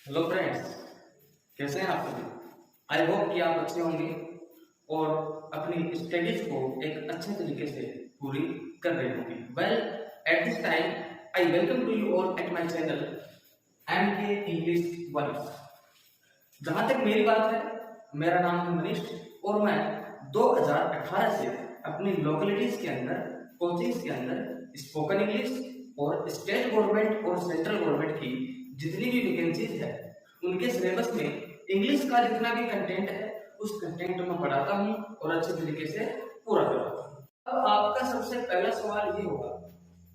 Hello friends, कैसे हैं आप सभी। आई होप कि आप अच्छे होंगे और अपनी स्टडीज को एक अच्छे तरीके से पूरी कर रहे होंगे। Well, at this time I welcome to you all at my channel MK English words. जहां तक मेरी बात है, मेरा नाम है मनीष और मैं 2018 से अपनी लोकेलिटीज के अंदर, कोचिंग्स के अंदर स्पोकन इंग्लिश और स्टेट गवर्नमेंट और सेंट्रल गवर्नमेंट की जितनी भी वैकेंसीज है उनके सिलेबस में इंग्लिश का जितना भी कंटेंट है उस कंटेंट में पढ़ाता हूँ और अच्छे तरीके से पूरा करवाता हूँ। अब आपका सबसे पहला सवाल ये होगा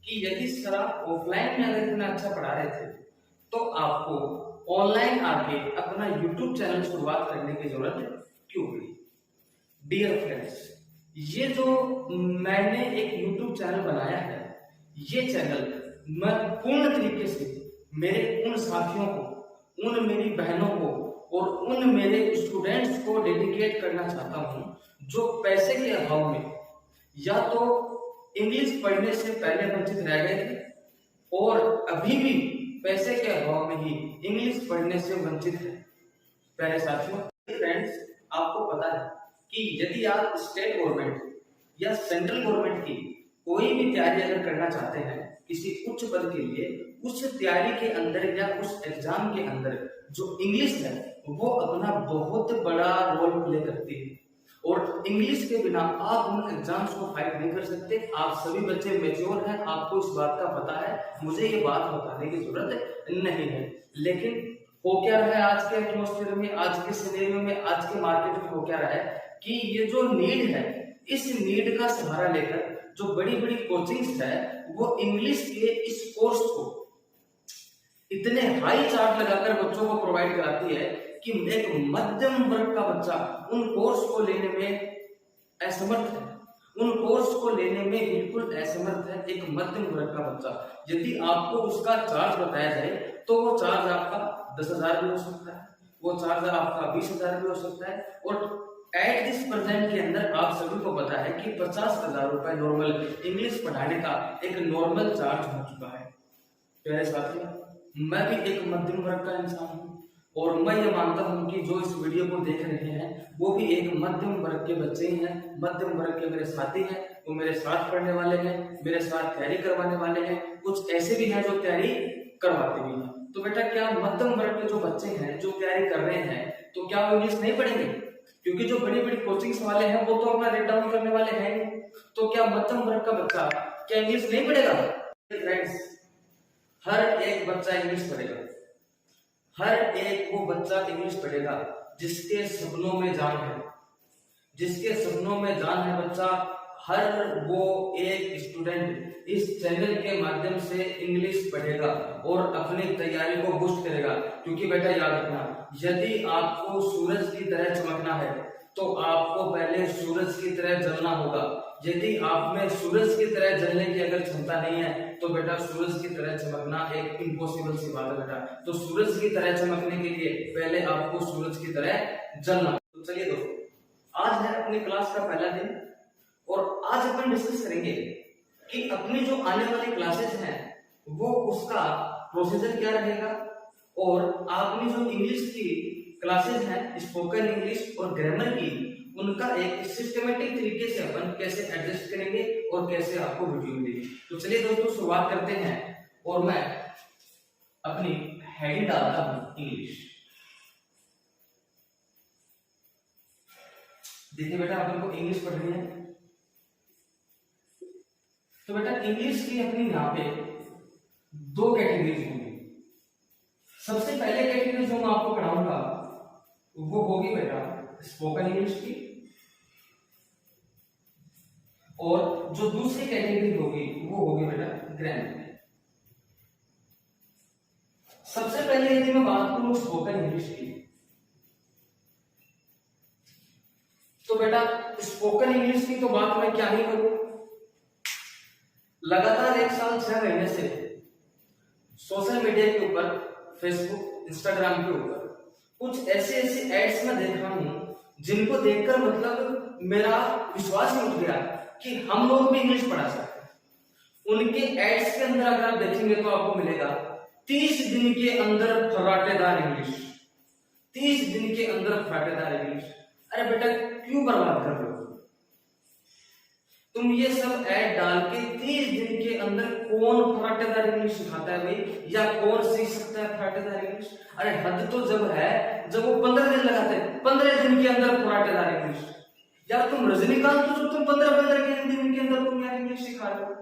कि यदि सर आप ऑफलाइन में अगर इतना अच्छा पढ़ा रहे थे तो आपको ऑनलाइन आके अपना यूट्यूब चैनल शुरुआत करने की जरूरत क्यों पड़ी। डियर फ्रेंड्स, ये जो मैंने एक यूट्यूब चैनल बनाया है, ये चैनल मैं पूर्ण तरीके से मेरे उन साथियों को, उन मेरी बहनों को और उन मेरे स्टूडेंट्स को डेडिकेट करना चाहता हूं जो पैसे के अभाव में या तो इंग्लिश पढ़ने से पहले वंचित रह गए थे और अभी भी पैसे के अभाव में ही इंग्लिश पढ़ने से वंचित है। प्यारे साथियों, फ्रेंड्स, आपको पता है कि यदि आप स्टेट गवर्नमेंट या सेंट्रल गवर्नमेंट की कोई भी तैयारी अगर करना चाहते हैं किसी उच्च पद के लिए, उस तैयारी के अंदर या उस एग्जाम के अंदर जो इंग्लिश है वो अपना बहुत बड़ा रोल प्ले करती है और इंग्लिश के बिना आप उन एग्जाम्स को फाइट नहीं कर सकते। आप सभी बच्चे मैच्योर हैं, आपको इस बात का पता है, मुझे ये बात बताने की जरूरत नहीं है। लेकिन हो क्या रहा है आज के एटमॉस्फेयर में, आज के सिनेरियो में, आज के मार्केट में हो क्या रहा है कि ये जो नीड है, इस नीड का सहारा लेकर जो बड़ी बड़ी कोचिंग्स है वो इंग्लिश के इस कोर्स को इतने हाई चार्ज लगाकर बच्चों को प्रोवाइड कराती है कि एक मध्यम वर्ग का बच्चा उन कोर्स को लेने में असमर्थ है, उन कोर्स को लेने में बिल्कुल असमर्थ है एक मध्यम वर्ग का बच्चा। यदि आपको उसका चार्ज बताया जाए तो वो चार्ज आपका 10,000 भी हो सकता है, वो चार्ज आपका 20,000 भी हो सकता है और एट दिस प्रेजेंट के अंदर आप सभी को पता है कि 50,000 रुपए नॉर्मल इंग्लिश पढ़ाने का एक नॉर्मल चार्ज हो चुका है। प्यारे साथियों, मैं भी एक मध्यम वर्ग का इंसान हूँ और मैं ये मानता हूँ कि जो इस वीडियो को देख रहे हैं वो भी एक मध्यम वर्ग के बच्चे ही हैं, मध्यम वर्ग के मेरे साथी हैं, वो मेरे साथ पढ़ने वाले हैं, मेरे साथ तैयारी करवाने वाले हैं, कुछ ऐसे भी हैं जो तैयारी करवाते भी हैं। तो बेटा, क्या मध्यम वर्ग के जो बच्चे हैं जो तैयारी कर रहे हैं तो क्या वो इंग्लिश नहीं पढ़ेंगे? क्योंकि जो बड़ी बड़ी कोचिंग्स वाले हैं वो तो अपना रेट डाउन करने वाले हैं नहीं। तो क्या मध्यम वर्ग का बच्चा क्या इंग्लिश नहीं पढ़ेगा? फ्रेंड्स, हर एक बच्चा इंग्लिश पढ़ेगा, हर एक वो बच्चा इंग्लिश पढ़ेगा जिसके सपनों में जान है, जिसके सपनों में जान है बच्चा। हर वो एक स्टूडेंट इस चैनल के माध्यम से इंग्लिश पढ़ेगा और अपनी तैयारी को बूस्ट करेगा। क्योंकि बेटा याद रखना, यदि आपको सूरज की तरह चमकना है तो आपको पहले सूरज की तरह जलना होगा। यदि आप में सूरज की तरह जलने की अगर क्षमता नहीं है तो बेटा सूरज की तरह चमकना एक इम्पॉसिबल सी बात है बेटा। तो सूरज की तरह चमकने के लिए पहले आपको सूरज की तरह जलना। तो चलिए दोस्तों, आज है अपनी क्लास का पहला दिन और आज अपन डिस्कस करेंगे कि अपनी जो आने वाली क्लासेस हैं वो उसका प्रोसीजर क्या रहेगा और आपने जो इंग्लिश की क्लासेस हैं, स्पोकन इंग्लिश और ग्रामर की, उनका एक सिस्टमेटिक तरीके से अपन कैसे एडजस्ट करेंगे और कैसे आपको वीडियो मिलेगी। तो चलिए दोस्तों, शुरुआत करते हैं और मैं अपनी हेडिंग डालता हूं इंग्लिश। देखिए बेटा, अपन को इंग्लिश पढ़नी है तो बेटा इंग्लिश की अपनी यहाँ पे दो कैटेगरीज होंगी। सबसे पहले कैटेगरी जो मैं आपको पढ़ाऊंगा वो होगी बेटा स्पोकन इंग्लिश की, और जो दूसरी कैटेगरी होगी वो होगी बेटा ग्रामर की। सबसे पहले यदि मैं बात करूं स्पोकन इंग्लिश की तो बेटा स्पोकन इंग्लिश की तो बात मैं क्या ही करूं, लगातार 1 साल 6 महीने से सोशल मीडिया के ऊपर, फेसबुक, इंस्टाग्राम के ऊपर कुछ ऐसे एड्स में देख रहा हूं जिनको देखकर मतलब मेरा विश्वास ही उठ गया कि हम लोग भी इंग्लिश पढ़ा सकते हैं। उनके एड्स के अंदर अगर आप देखेंगे तो आपको मिलेगा 30 दिन के अंदर फराटेदार इंग्लिश, 30 दिन के अंदर फराटेदार इंग्लिश। अरे बेटा क्यों बर्बाद कर रहे हो तुम ये सब ऐड डाल के? 30 दिन के अंदर कौन फराटेदार इंग्लिश सिखाता है भाई, या कौन सीख सकता है फराटेदार इंग्लिश? अरे हद तो जब है जब वो 15 दिन लगाते हैं, 15 दिन के अंदर फराटेदार इंग्लिश। यार तुम रजनीकांत तो जब तुम 15 दिन के अंदर तुम यार इंग्लिश सिखा रहे हो,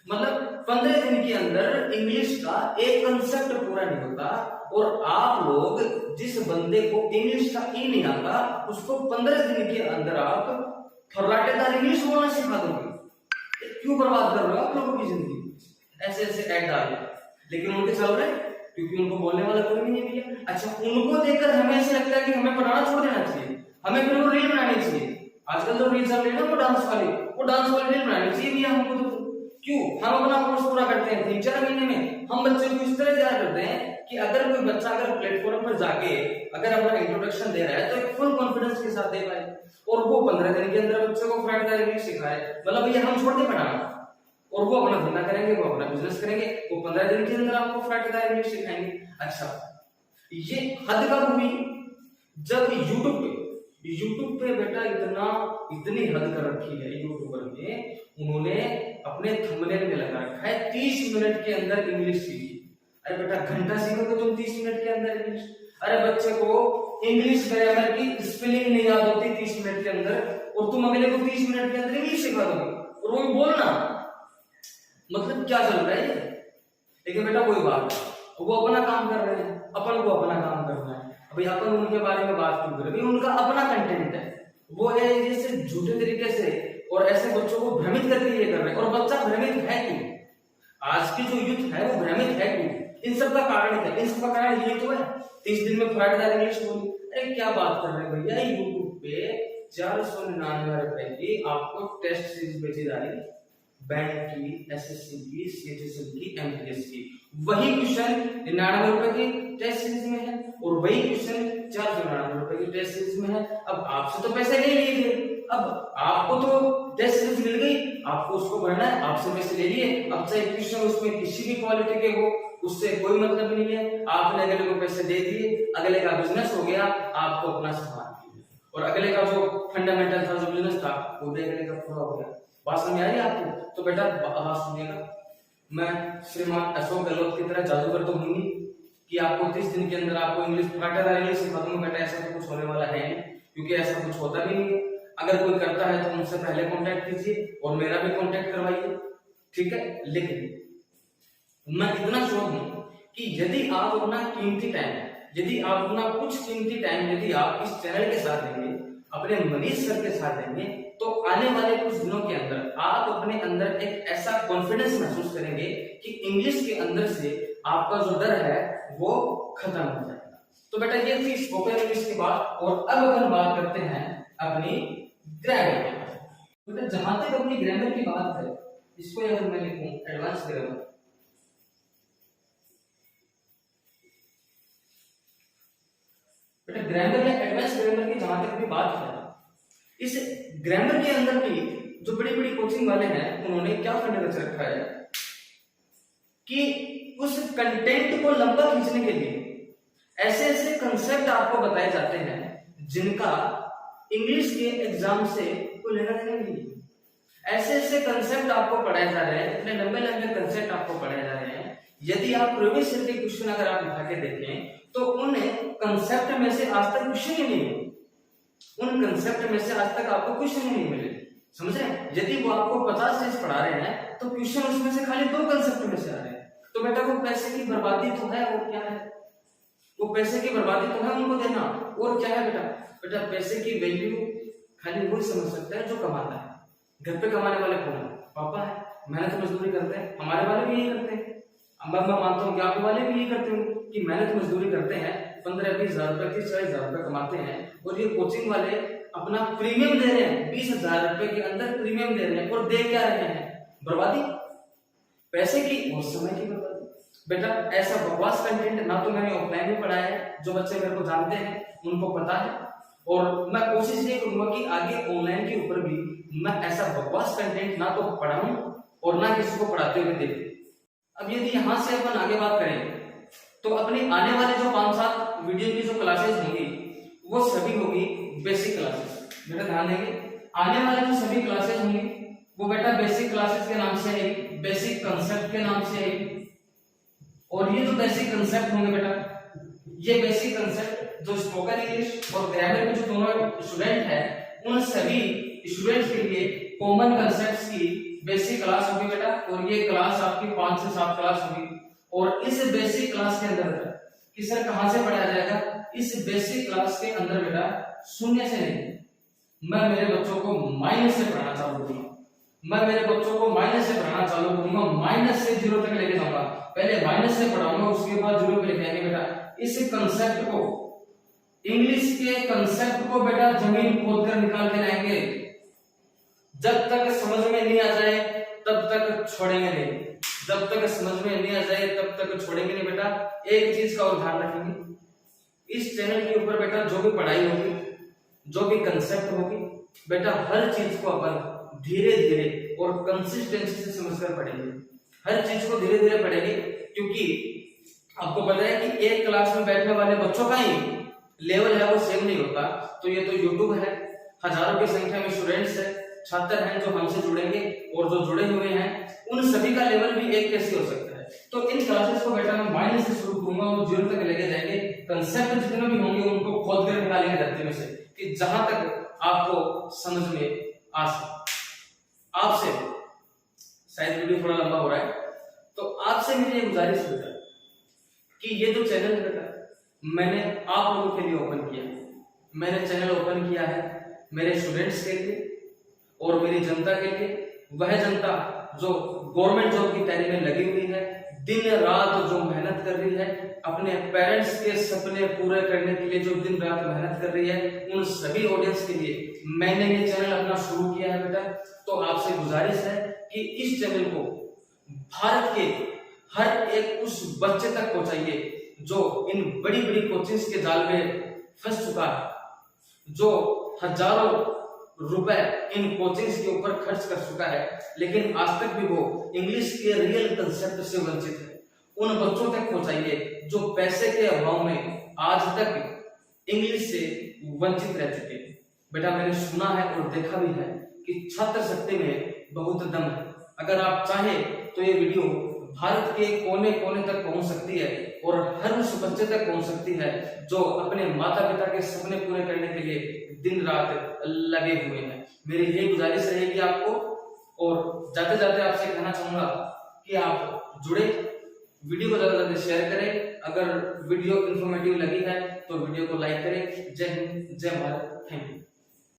मतलब 15 दिन के अंदर इंग्लिश का एक कंसेप्ट पूरा नहीं होता, और आप लोग जिस बंदे को इंग्लिश का ई नहीं आता उसको 15 दिन के अंदर आप फर्राटेदार इंग्लिश बोलना सिखा दोगे। क्यों बर्बाद कर रहे हो आप लोगों की जिंदगी? ऐसे ऐसे ऐड डाल, लेकिन उनके चल रहे क्योंकि उनको बोलने वाला कोई नहीं भैया। अच्छा, उनको देखकर हमें ऐसा लगता है कि हमें पढ़ाना छोड़ देना चाहिए, हमें फिर वो रील बनानी चाहिए। आजकल तो रील चल रही है ना, वो डांस वाली रील बनानी चाहिए भैया हमको। तो क्यों? हम अपना कोर्स पूरा करते हैं 3-4 महीने में, हम बच्चे को इस तरह तैयार करते हैं कि अगर कोई बच्चा अगर प्लेटफॉर्म पर जाके अगर अपना इंट्रोडक्शन दे रहा है तो एक फुल कॉन्फिडेंस के साथ दे पाए, और वो 15 दिन के अंदर बच्चे को फराटेदार इंग्लिश सिखाए। मतलब भैया हम छोड़ दे पढ़ाना, और वो अपना धंधा करेंगे, वो अपना बिजनेस करेंगे, वो 15 दिन के अंदर आपको फराटेदार इंग्लिश सिखाएंगे। अच्छा, ये हद कब हुई? जब यूट्यूब पे बेटा इतनी हद कर रखी है यूट्यूबर ने, उन्होंने अपने थंबनेल में लगा रखा है 30 मिनट के अंदर इंग्लिश सीखी। अरे बेटा घंटा सीखोगे तुम 30 मिनट के अंदर इंग्लिश? अरे बच्चे को इंग्लिश ग्रामर की स्पेलिंग नहीं याद होती 30 मिनट के अंदर, और तुम अगले को 30 मिनट के अंदर इंग्लिश सिखा दोगे, और वो भी बोलना। मतलब क्या चल रहा है ये? लेकिन बेटा कोई बात, वो अपना काम कर रहे हैं, अपन को अपना काम करना है। अभी अपन उनके बारे में बात क्यों करें? उनका अपना कंटेंट है, वो है जैसे झूठे तरीके से और ऐसे बच्चों को भ्रमित करके ये कर रहे हैं। और बच्चा भ्रमित है क्यों? आज की जो यूथ है वो भ्रमित है क्यों? इन सब का कारण क्या है? इन सब का कारण यही तो है 30 दिन में फराटेदार इंग्लिश बोली। अरे क्या बात कर रहे हैं भैया, यूट्यूब पे 499 रुपए की आपको टेस्ट सीरीज बेची जा रही, बैंक की, एसएससी की, सीएचएसएल की, एमटीएस की। वही क्वेश्चन 99 रुपए की टेस्ट सीरीज में है, और वही क्वेश्चन 499 रुपए की टेस्ट सीरीज में है। अब आपसे तो पैसे ले लिए थे, अब आपको तो टेस्ट सीरीज मिल गई, आपको उसको भरना है, आपसे पैसे ले लिए। अब चाहे क्वेश्चन उसमें किसी भी क्वालिटी के हो, उससे कोई मतलब नहीं है। आपने अगले को पैसे दे दिए, अगले का बिजनेस हो गया, आपको अपना सामान, और अगले का जो फंडामेंटल था, जो बिजनेस था, वो भी अगले का पूरा हो गया। बात समझ आ रही है आपको? तो बेटा आवाज सुनिएगा, मैं श्रीमान अशोक गहलोत की तरह जादूगर तो हूं नहीं कि आपको 30 दिन के अंदर आपको इंग्लिश फटाफट इंग्लिश सिखा दूंगा। बेटा ऐसा तो कुछ होने वाला है नहीं, क्योंकि ऐसा कुछ होता भी नहीं है। अगर कोई करता है तो मुझसे पहले कांटेक्ट कीजिए और मेरा भी कांटेक्ट करवाइए, ठीक है। लेकिन मैं इतना श्योर हूं कि यदि आप अपना कीमती टाइम, यदि आप अपना कुछ कीमती टाइम यदि आप इस चैनल के साथ देंगे, अपने मनीष सर के साथ देंगे, तो आने वाले कुछ दिनों के अंदर आप अपने अंदर एक ऐसा कॉन्फिडेंस महसूस करेंगे कि इंग्लिश के अंदर से आपका जो डर है वो खत्म हो जाएगा। तो बेटा ये थी स्पोकन इंग्लिश की बात, और अब अपन बात करते हैं अपनी ग्रामर की। बेटा जहां तक अपनी ग्रामर की बात है, इसको अगर मैं लिखूं एडवांस ग्रामर, बेटा ग्रामर या एडवांस ग्रामर की जहां तक भी बात है, इस ग्रामर के अंदर भी जो बड़ी बड़ी कोचिंग वाले हैं उन्होंने क्या फंड रच रखा है कि उस कंटेंट को लंबा खींचने के लिए ऐसे ऐसे कंसेप्ट आपको बताए जाते हैं जिनका इंग्लिश के एग्जाम से कोई लेना देना नहीं है। ऐसे ऐसे कंसेप्ट आपको पढ़ाए जा रहे हैं, इतने लंबे लंबे कंसेप्ट आपको पढ़ाए जा रहे हैं। यदि आप प्रीवियस ईयर के क्वेश्चन अगर आप उठा के देखें तो उन कंसेप्ट में से आज तक क्वेश्चन ही नहीं है, उन कंसेप्ट में से आज तक आपको क्वेश्चन ही नहीं मिले, समझ रहे हैं। यदि वो आपको 50 चीज पढ़ा रहे हैं तो क्वेश्चन उसमें से खाली 2 कंसेप्ट में से आ रहे हैं। तो बेटा वो पैसे की बर्बादी तो है, और क्या है, वो पैसे की बर्बादी तो है उनको देना, और क्या है बेटा। बेटा पैसे की वैल्यू खाली वही समझ सकता है जो कमाता है। घर पे कमाने वाले कौन है? पापा है, मेहनत मजदूरी करते हैं, हमारे वाले भी यही करते हैं। मैं मानता हूँ कि आपके वाले भी यही करते होंगे कि मेहनत मजदूरी करते हैं, 15-20 हजार रुपए 30-40 हजार रुपए कमाते हैं, और ये कोचिंग वाले अपना प्रीमियम दे रहे हैं, 20 हजार रुपए के अंदर प्रीमियम दे रहे हैं, और दे क्या रहे हैं? बर्बादी, पैसे की और समय की बर्बादी। बेटा ऐसा बकवास कंटेंट ना तो मैंने ऑफलाइन में पढ़ा है, जो बच्चे मेरे को जानते हैं उनको पता है, और मैं कोशिश ये करूंगा कि आगे ऑनलाइन के ऊपर भी मैं ऐसा बकवास कंटेंट ना तो पढ़ाऊं और ना किसी को पढ़ाते हुए देखूं। अब यदि यहां से अपन आगे बात करें तो अपनी आने वाली जो 5-7 वीडियो की जो क्लासेस होंगी वो सभी होगी बेसिक क्लासेस। बेटा ध्यान देंगे, आने वाली जो सभी क्लासेस होंगी वो बेटा बेसिक क्लासेस के नाम से आएगी, बेसिक कंसेप्ट के नाम से आएगी। और ये जो बेसिक कंसेप्ट होंगे बेटा, ये बेसिक कंसेप्ट जो स्पोकन इंग्लिश और ग्रामर के जो दोनों स्टूडेंट है उन सभी स्टूडेंट्स के लिए कॉमन कंसेप्ट्स की बेसिक क्लास होगी बेटा। और ये क्लास आपकी 5 से 7 क्लास होगी। और इस बेसिक क्लास के अंदर कि सर कहां से पढ़ाया जाएगा, इस बेसिक क्लास के अंदर बेटा शून्य से नहीं, मैं मेरे बच्चों को माइनस से पढ़ाना चालू करूंगा। मैं मेरे बच्चों को माइनस से पढ़ाना चालू करूंगा, माइनस से 0 तक लेके जाऊंगा। पहले माइनस से पढ़ाऊंगा, उसके बाद 0 पे लेके आएंगे बेटा। इस कंसेप्ट को, इंग्लिश के कंसेप्ट को बेटा जमीन खोदकर निकाल के लाएंगे। जब तक समझ में नहीं आ जाए तब तक छोड़ेंगे नहीं, जब तक समझ में नहीं आ जाए तब तक छोड़ेंगे नहीं बेटा। एक चीज का और ध्यान रखेंगे, इस चैनल के ऊपर बेटा जो भी पढ़ाई होगी, जो भी कंसेप्ट होगी बेटा, हर चीज को अपन धीरे धीरे और कंसिस्टेंसी से समझकर पढ़ेंगे। हर चीज को धीरे धीरे पढ़ेंगे, क्योंकि आपको पता है कि एक क्लास में बैठने वाले बच्चों का ही लेवल है वो सेम नहीं होता। तो ये तो यूट्यूब है, हजारों की संख्या में स्टूडेंट्स है, छात्र हैं जो हमसे जुड़ेंगे, और जो जुड़े हुए हैं उन सभी का लेवल भी एक कैसे हो सकता है। तो इन क्लासेस को बेटा मैं माइनस से शुरू करूंगा और 0 तक लेके जाएंगे। कंसेप्ट जितने भी होंगे उनको खोद कर निकालेंगे धरती में से, कि जहां तक आपको समझ में आ सके। आपसे शायद वीडियो थोड़ा लंबा हो रहा है, तो आपसे मेरी ये गुजारिश है बेटा कि ये जो चैनल है बेटा मैंने आप लोगों के लिए ओपन किया है। मैंने चैनल ओपन किया है मेरे स्टूडेंट्स के लिए और मेरी जनता के लिए, वह जनता जो गवर्नमेंट जॉब की तैयारी में लगी हुई है, दिन रात जो मेहनत कर रही है, अपने पेरेंट्स के सपने पूरे करने के लिए जो दिन रात मेहनत कर रही है, उन सभी ऑडियंस के लिए मैंने ये चैनल अपना शुरू किया है बेटा। तो आपसे गुजारिश है कि इस चैनल को भारत के हर एक उस बच्चे तक पहुंचाइए जो इन बड़ी बड़ी कोचिंग्स के जाल में फंस चुका है, जो हजारों रुपए इन कोचिंग्स के ऊपर खर्च कर चुका है, लेकिन आज तक भी वो इंग्लिश के रियल कंसेप्ट से वंचित है। उन बच्चों तक पहुंचाइए जो पैसे के अभाव में आज तक इंग्लिश से वंचित रह चुके हैं। बेटा मैंने सुना है और देखा भी है कि छात्र शक्ति में बहुत दम है। अगर आप चाहे तो ये वीडियो भारत के कोने कोने तक पहुंच सकती है और हर उस बच्चे तक पहुंच सकती है जो अपने माता पिता के सपने पूरे करने के लिए दिन रात लगे हुए हैं। मेरी यही गुजारिश रहेगी आपको, और जाते जाते आपसे कहना चाहूंगा कि आप जुड़े, वीडियो को ज्यादा से ज्यादा शेयर करें। अगर वीडियो इंफॉर्मेटिव लगी है तो वीडियो को लाइक करें। जय हिंद, जय भारत, थैंक यू।